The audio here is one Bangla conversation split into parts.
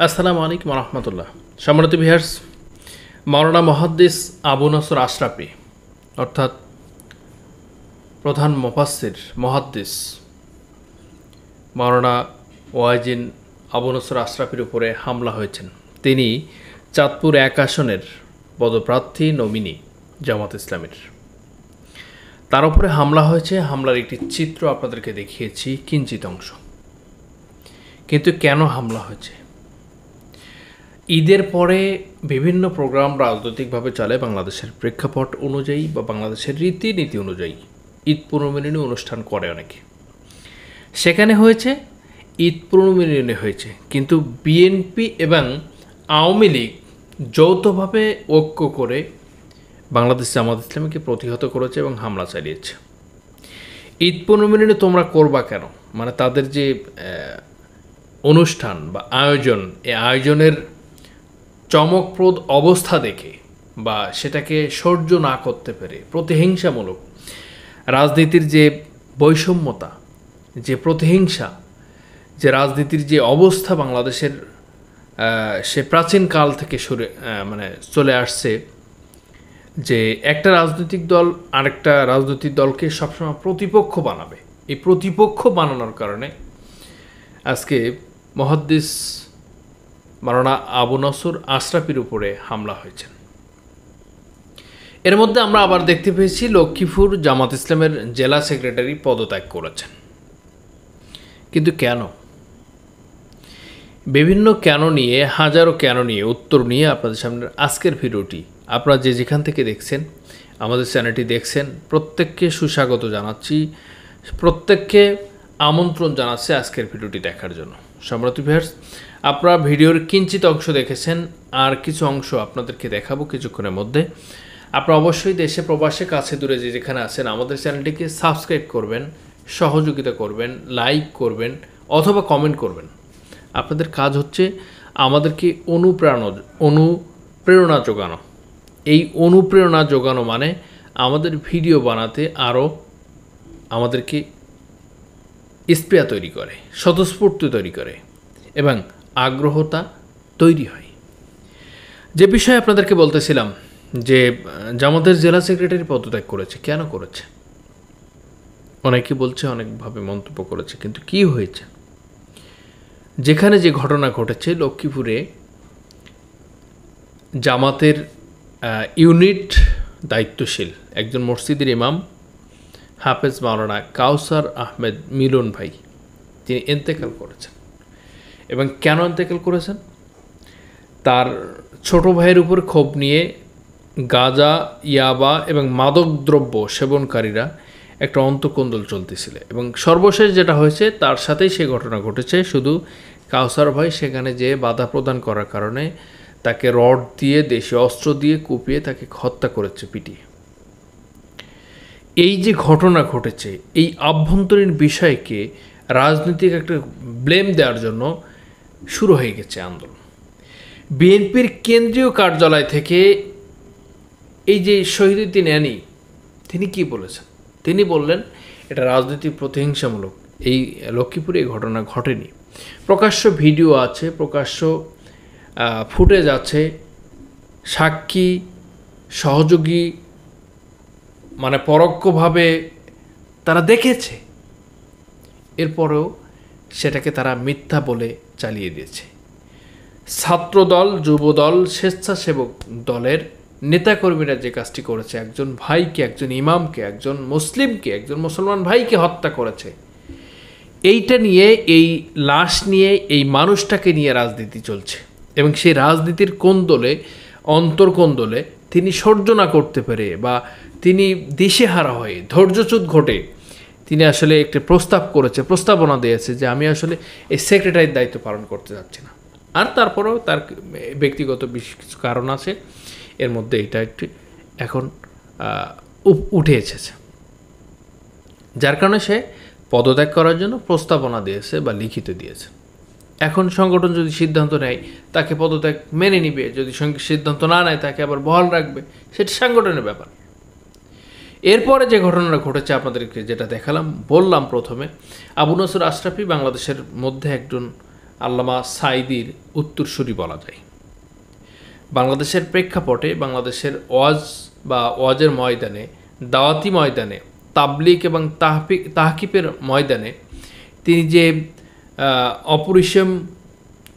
আসসালামু আলাইকুম রহমতুল্লাহ। সম্মানিত ভিউয়ার্স, মাওলানা মুহাদ্দিস আবু নসর আশরাফি অর্থাৎ প্রধান মুফাসসির মুহাদ্দিস মাওলানা ওয়াজিন আবু নসর আশরাফির উপরে হামলা হয়েছেন। তিনি চাঁদপুর 1 আসনের পদপ্রার্থী নমিনি জামাত ইসলামের। তার উপরে হামলা হয়েছে। হামলার একটি চিত্র আপনাদেরকে দেখিয়েছি কিঞ্চিত অংশ। কিন্তু কেন হামলা হয়েছে? ঈদের পরে বিভিন্ন প্রোগ্রাম রাজনৈতিকভাবে চলে বাংলাদেশের প্রেক্ষাপট অনুযায়ী বা বাংলাদেশের রীতিনীতি অনুযায়ী। ঈদ পুনর্মিলনী অনুষ্ঠান করে অনেকে, সেখানে হয়েছে ঈদ পুনর্মিলনী হয়েছে, কিন্তু বিএনপি এবং আওয়ামী লীগ যৌথভাবে ঐক্য করে বাংলাদেশ জামাত ইসলামীকে প্রতিহত করেছে এবং হামলা চালিয়েছে। ঈদ পুনর্মিলনী তোমরা করবা কেন? মানে তাদের যে অনুষ্ঠান বা আয়োজন, এই আয়োজনের চমকপ্রদ অবস্থা দেখে বা সেটাকে সহ্য না করতে পেরে প্রতিহিংসামূলক রাজনীতির যে বৈষম্যতা, যে প্রতিহিংসা, যে রাজনীতির যে অবস্থা বাংলাদেশের সে প্রাচীন কাল থেকে চলে আসছে, যে একটা রাজনৈতিক দল আরেকটা রাজনৈতিক দলকে সবসময় প্রতিপক্ষ বানাবে। এই প্রতিপক্ষ বানানোর কারণে আজকে মুহাদ্দিস মাওলানা আবু নসর আশরাফির উপরে হামলা হয়েছে। এর মধ্যে আমরা আবার দেখতে পেয়েছি লক্ষ্মীপুর জামাত ইসলামের জেলা সেক্রেটারি পদত্যাগ করেছেন। কিন্তু কেন? বিভিন্ন কেন নিয়ে, হাজারো কেন নিয়ে উত্তর নিয়ে আপনাদের সামনে আজকের ভিডিওটি। আপনারা যে যেখান থেকে দেখছেন, আমাদের চ্যানেলটি দেখছেন, প্রত্যেককে সুস্বাগত জানাচ্ছি, প্রত্যেককে আমন্ত্রণ জানাচ্ছি আজকের ভিডিওটি দেখার জন্য। সম্মানিত ভিউয়ার্স, আপনারা ভিডিওর কিঞ্চিত অংশ দেখেছেন, আর কিছু অংশ আপনাদেরকে দেখাবো কিছুক্ষণের মধ্যে। আপনারা অবশ্যই দেশে প্রবাসে কাছে দূরে যে যেখানে আছেন আমাদের চ্যানেলটিকে সাবস্ক্রাইব করবেন, সহযোগিতা করবেন, লাইক করবেন অথবা কমেন্ট করবেন। আপনাদের কাজ হচ্ছে আমাদেরকে অনুপ্রেরণা যোগানো। এই অনুপ্রেরণা যোগানো মানে আমাদের ভিডিও বানাতে আরও আমাদেরকে স্প্রিয়া তৈরি করে, স্বতঃস্ফূর্তি তৈরি করে এবং আগ্রহতা তৈরি হয়। যে বিষয়ে আপনাদেরকে বলতেছিলাম যে জামাতের জেলা সেক্রেটারি পদত্যাগ করেছে। কেন করেছে? অনেকে বলছে, অনেকভাবে মন্তব্য করেছে, কিন্তু কি হয়েছে? যেখানে যে ঘটনা ঘটেছে, লক্ষ্মীপুরে জামাতের ইউনিট দায়িত্বশীল একজন মসজিদের ইমাম হাফেজ মাওলানা কাউসার আহমেদ মিলন ভাই, তিনি ইন্তেকাল করেছেন। এবং কেন ইন্তেকাল করেছেন? তার ছোট ভাইয়ের উপর ক্ষোভ নিয়ে গাঁজা, ইয়াবা এবং মাদকদ্রব্য সেবনকারীরা একটা অন্তর্কোন্দল চলতেছিল, এবং সর্বশেষ যেটা হয়েছে তার সাথেই সে ঘটনা ঘটেছে। শুধু কাউসার ভাই সেখানে যেয়ে বাধা প্রদান করার কারণে তাকে রড দিয়ে, দেশীয় অস্ত্র দিয়ে কুপিয়ে তাকে হত্যা করেছে, পিটিয়ে। এই যে ঘটনা ঘটেছে, এই আভ্যন্তরীণ বিষয়কে রাজনৈতিক একটা ব্লেম দেওয়ার জন্য শুরু হয়ে গেছে আন্দোলন। বিএনপির কেন্দ্রীয় কার্যালয় থেকে এই যে শহীদুদ্দিন আনি, তিনি কি বলেছেন? তিনি বললেন এটা রাজনৈতিক প্রতিহিংসামূলক। এই লক্ষ্মীপুরে এই ঘটনা ঘটেনি। প্রকাশ্য ভিডিও আছে, প্রকাশ্য ফুটেজ আছে, সাক্ষী, সহযোগী, মানে পরোক্ষভাবে তারা দেখেছে। এরপরেও সেটাকে তারা মিথ্যা বলে চালিয়ে দিয়েছে। ছাত্রদল, যুবদল, স্বেচ্ছাসেবক দলের নেতাকর্মীরা যে কাজটি করেছে, একজন ভাইকে, একজন ইমামকে, একজন মুসলিমকে, একজন মুসলমান ভাইকে হত্যা করেছে, এইটা নিয়ে, এই লাশ নিয়ে, এই মানুষটাকে নিয়ে রাজনীতি চলছে। এবং সেই রাজনীতির কোন্দলে, অন্তর্কোন্দলে তিনি সহ্য না করতে পেরে বা তিনি দিশেহারা হয়ে, ধৈর্যচ্যুত ঘটে তিনি আসলে একটি প্রস্তাবনা দিয়েছে যে আমি আসলে এই সেক্রেটারির দায়িত্ব পালন করতে যাচ্ছি না। আর তারপরেও তার ব্যক্তিগত বেশ কিছু কারণ আছে, এর মধ্যে এটা একটি এখন উঠে এসেছে, যার কারণে সে পদত্যাগ করার জন্য প্রস্তাবনা দিয়েছে বা লিখিত দিয়েছে। এখন সংগঠন যদি সিদ্ধান্ত নেয় তাকে পদত্যাগ মেনে নিবে, যদি সিদ্ধান্ত না নেয় তাকে আবার বহাল রাখবে, সেটা সংগঠনের ব্যাপার। এরপরে যে ঘটনাটা ঘটেছে আপনাদেরকে যেটা দেখালাম, বললাম প্রথমে, আবু নসর আশরাফি বাংলাদেশের মধ্যে একজন আল্লামা সাঈদীর উত্তরসূরি বলা যায়। বাংলাদেশের প্রেক্ষাপটে, বাংলাদেশের ওয়াজ বা ওয়াজের ময়দানে, দাওয়াতি ময়দানে, তাবলিগ এবং তাহকিপের ময়দানে তিনি যে অপরিসীম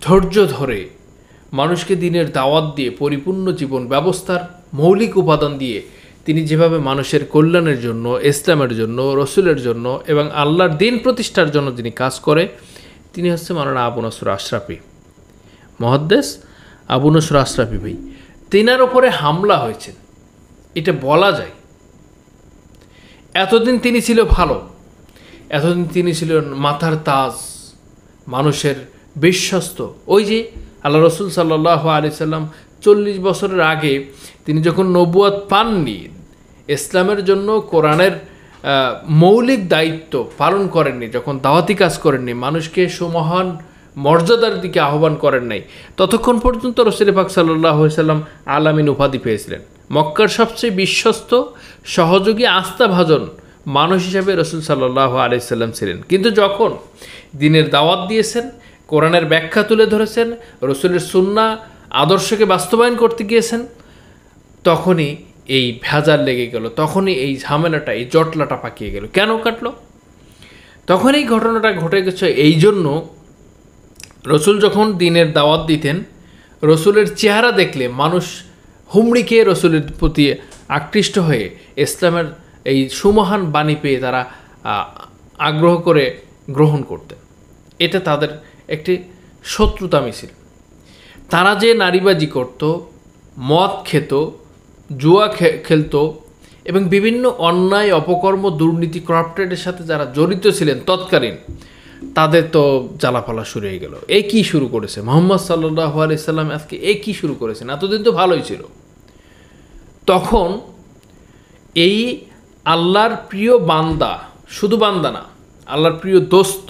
ধৈর্য ধরে মানুষকে দিনের দাওয়াত দিয়ে, পরিপূর্ণ জীবন ব্যবস্থার মৌলিক উপাদান দিয়ে তিনি যেভাবে মানুষের কল্যাণের জন্য, ইসলামের জন্য, রসুলের জন্য এবং আল্লাহর দিন প্রতিষ্ঠার জন্য যিনি কাজ করে, তিনি হচ্ছে মাওলানা আবু নসর আশরাফি, মুহাদ্দিস আবু নসর আশরাফি ভাই। তিনার ওপরে হামলা হয়েছে, এটা বলা যায়। এতদিন তিনি ছিল ভালো, এতদিন তিনি ছিলেন মাথার তাজ, মানুষের বিশ্বস্ত। ওই যে আল্লাহ রসুল সাল্লাল্লাহু আলাইহি সাল্লাম 40 বছরের আগে তিনি যখন নবুয়ত পাননি, ইসলামের জন্য কোরআনের মৌলিক দায়িত্ব পালন করেননি, যখন দাওয়াতি কাজ করেননি, মানুষকে সুমহান মর্যাদার দিকে আহ্বান করেন নাই, ততক্ষণ পর্যন্ত রাসূল পাক সাল্লাল্লাহু আলাইহি সাল্লাম আলামিন উপাধি পেয়েছিলেন। মক্কার সবচেয়ে বিশ্বস্ত, সহযোগী, আস্থাভাজন মানুষ হিসাবে রাসূল সাল্লাল্লাহু আলাইহি সাল্লাম ছিলেন। কিন্তু যখন দ্বীনের দাওয়াত দিয়েছেন, কোরআনের ব্যাখ্যা তুলে ধরেছেন, রাসূলের সুন্নাহ আদর্শকে বাস্তবায়ন করতে গিয়েছেন, তখনই এই ভেজাল লেগে গেল, তখনই এই ঝামেলাটা, এই জটলাটা পাকিয়ে গেল। কেন কাটলো? তখন এই ঘটনাটা ঘটে গেছে এই জন্য, রসুল যখন দ্বীনের দাওয়াত দিতেন, রসুলের চেহারা দেখলে মানুষ হুমড়ি খেয়ে রসুলের প্রতি আকৃষ্ট হয়ে ইসলামের এই সুমহান বাণী পেয়ে তারা আগ্রহ করে গ্রহণ করতেন। এটা তাদের একটি শত্রুতা মিছিল। তারা যে নারীবাজি করত, মদ খেত, জুয়া খেলতো এবং বিভিন্ন অন্যায়, অপকর্ম, দুর্নীতি, করাপ্টেডের সাথে যারা জড়িত ছিলেন তৎকালীন, তাদের তো জ্বালাপালা শুরু হয়ে গেল। এ কী শুরু করেছে মুহাম্মদ সাল্লাল্লাহু আলাইহি সাল্লাম, আজকে এ কী শুরু করেছেন? এতদিন তো ভালোই ছিল। তখন এই আল্লাহর প্রিয় বান্দা, শুধু বান্দা না, আল্লাহর প্রিয় দোস্ত,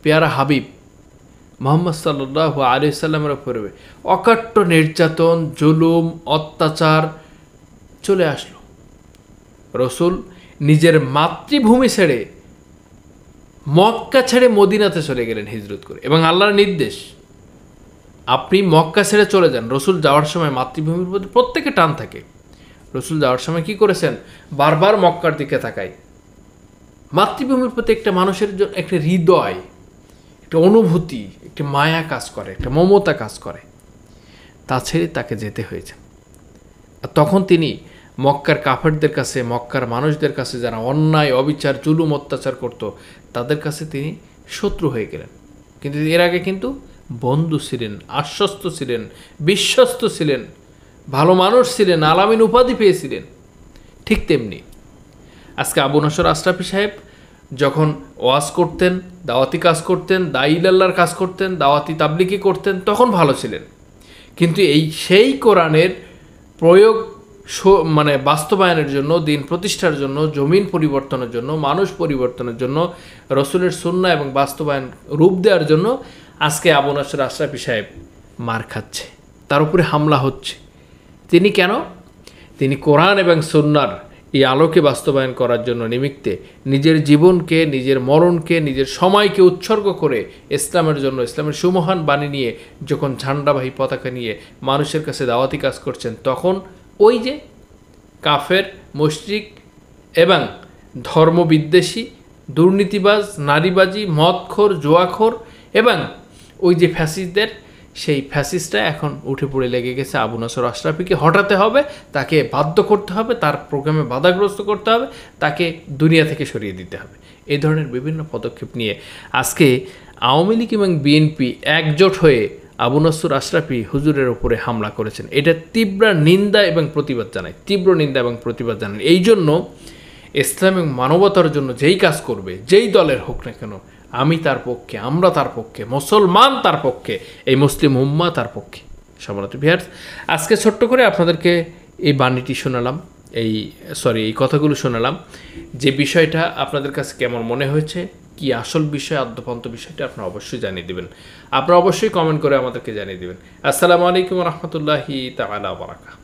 পেয়ারা হাবিব মুহাম্মদ সাল্লাল্লাহু আলাইহি সাল্লামের উপরে অকাট্য নির্যাতন, জুলুম, অত্যাচার চলে আসলো। রসুল নিজের মাতৃভূমি ছেড়ে, মক্কা ছেড়ে মদিনাতে চলে গেলেন হিজরত করে, এবং আল্লাহর নির্দেশ, আপনি মক্কা ছেড়ে চলে যান। রসুল যাওয়ার সময় মাতৃভূমির প্রতি প্রত্যেকে টান থাকে। রসুল যাওয়ার সময় কি করেছেন? বারবার মক্কার দিকে তাকায়। মাতৃভূমির প্রতি একটা মানুষের জন্য একটা হৃদয়, একটা অনুভূতি, একটা মায়া কাজ করে, একটা মমতা কাজ করে, তা ছেড়ে তাকে যেতে হয়েছে। আর তখন তিনি মক্কার কাফেরদের কাছে, মক্কার মানুষদের কাছে যারা অন্যায়, অবিচার, জুলুম, অত্যাচার করত, তাদের কাছে তিনি শত্রু হয়ে গেলেন। কিন্তু এর আগে কিন্তু বন্ধু ছিলেন, আশ্বস্ত ছিলেন, বিশ্বস্ত ছিলেন, ভালো মানুষ ছিলেন, আলামিন উপাধি পেয়েছিলেন। ঠিক তেমনি আজকে আবু নসর আশরাফি সাহেব যখন ওয়াজ করতেন, দাওয়াতি কাজ করতেন, দাঈলাল্লাহর কাজ করতেন, দাওয়াতি তাবলিগি করতেন, তখন ভালো ছিলেন। কিন্তু সেই কোরআনের প্রয়োগ মানে বাস্তবায়নের জন্য, দিন প্রতিষ্ঠার জন্য, জমিন পরিবর্তনের জন্য, মানুষ পরিবর্তনের জন্য, রসুলের সুন্নাহ এবং বাস্তবায়ন রূপ দেওয়ার জন্য আজকে আবু নসর আশরাফি সাহেব মার খাচ্ছে, তার উপরে হামলা হচ্ছে। তিনি কেন? তিনি কোরআন এবং সুন্নাহর এই আলোকে বাস্তবায়ন করার জন্য নিমিত্তে নিজের জীবনকে, নিজের মরণকে, নিজের সময়কে উৎসর্গ করে ইসলামের জন্য, ইসলামের সুমহান বাণী নিয়ে যখন ঝান্ডাবাহী পতাকা নিয়ে মানুষের কাছে দাওয়াতি কাজ করছেন, তখন ওই যে কাফের, মুশরিক এবং ধর্মবিদ্বেষী, দুর্নীতিবাজ, নারীবাজি, মদখোর, জুয়াখোর এবং ওই যে ফ্যাসিস্টদের, সেই ফ্যাসিস্টটা এখন উঠে পড়ে লেগে গেছে আবু নসর আশরাফিকে হটাতে হবে, তাকে বাধ্য করতে হবে, তার প্রোগ্রামে বাধাগ্রস্ত করতে হবে, তাকে দুনিয়া থেকে সরিয়ে দিতে হবে। এই ধরনের বিভিন্ন পদক্ষেপ নিয়ে আজকে আওয়ামী লীগ এবং বিএনপি একজোট হয়ে আবু নসর আশরাফি হুজুরের উপরে হামলা করেছেন। এটা তীব্র নিন্দা এবং প্রতিবাদ জানায়, তীব্র নিন্দা এবং প্রতিবাদ জানায়। এই জন্য ইসলাম এবং মানবতার জন্য যেই কাজ করবে, যেই দলের হোক না কেন, আমি তার পক্ষে, আমরা তার পক্ষে, মুসলমান তার পক্ষে, এই মুসলিম উম্মাহ তার পক্ষে। সম্মানিত ভিউয়ার্স, আজকে ছোট্ট করে আপনাদেরকে এই বাণীটি শোনালাম, এই কথাগুলো শোনালাম। যে বিষয়টা আপনাদের কাছে কেমন মনে হয়েছে, কি আসল বিষয়, আদ্যপান্ত বিষয়টা আপনারা অবশ্যই জানিয়ে দেবেন। আপনারা অবশ্যই কমেন্ট করে আমাদেরকে জানিয়ে দেবেন। আসসালামু আলাইকুম ওয়া রাহমাতুল্লাহি তাআলা ওয়া বারাকাতুহু।